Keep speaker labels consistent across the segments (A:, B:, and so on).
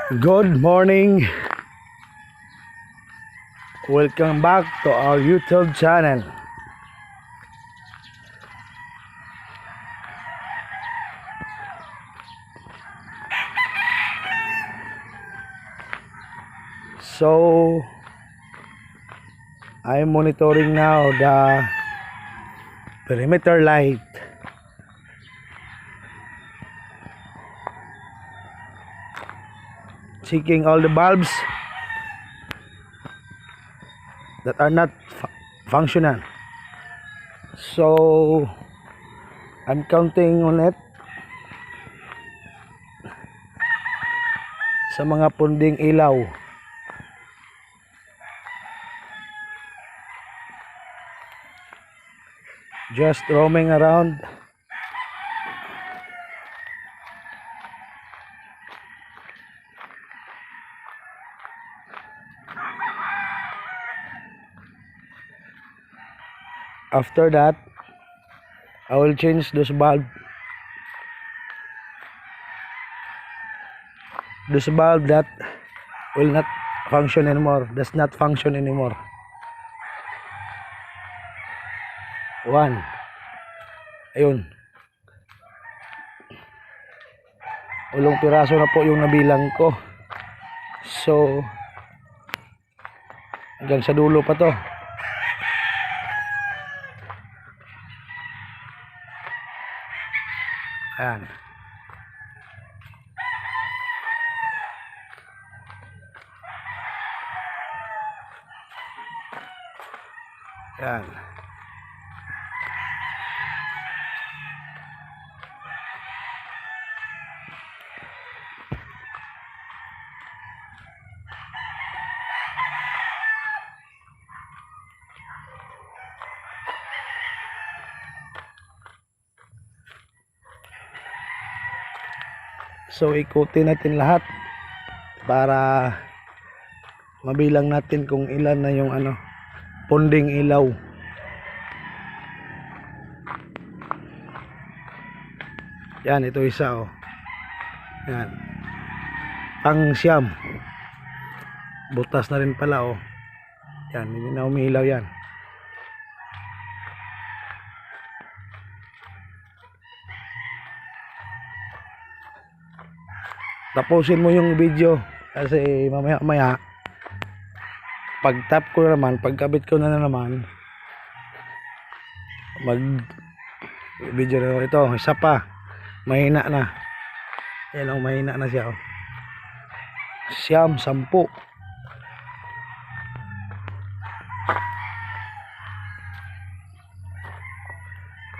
A: Good morning. Welcome back to our YouTube channel. So, I'm monitoring now the perimeter light. Checking all the bulbs that are not functional. So I'm counting on it sa mga punding ilaw. Just roaming around. After that, I will change those bulb. This bulb that will not function anymore, does not function anymore. One. Ayun. Ulong piraso na po yung nabilang ko. So, hanggang sa dulo pa to. Ayan. Ayan. So ikutin natin lahat para mabilang natin kung ilan na yung punding ilaw. Yan, ito isa Yan. Pang siyam. Butas na rin pala Yan, hindi na umiilaw yan. Tapusin mo yung video kasi mamaya pag tap ko na naman, pagkabit ko na naman, mag video na ito. Isa pa, mahina na. Ayan mahina na siya Siyam, 10.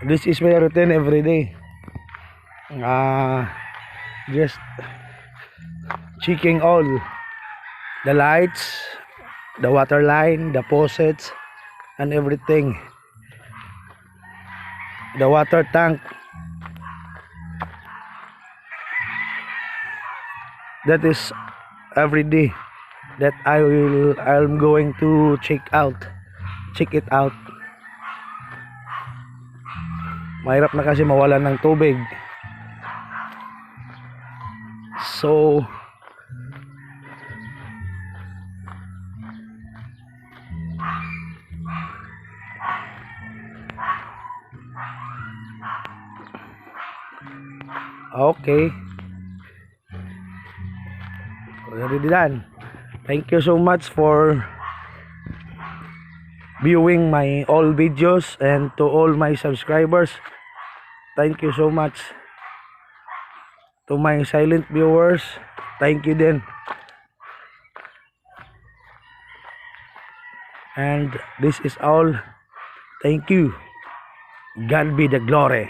A: This is my routine every day. Just checking all the lights, the water line, the faucets, and everything. The water tank. That is every day that I'm going to check it out. Mahirap na kasi mawalan ng tubig. So okay, already done. Thank you so much for viewing my all videos, and to all my subscribers, thank you so much. To my silent viewers, thank you din. And this is all. Thank you. God be the glory.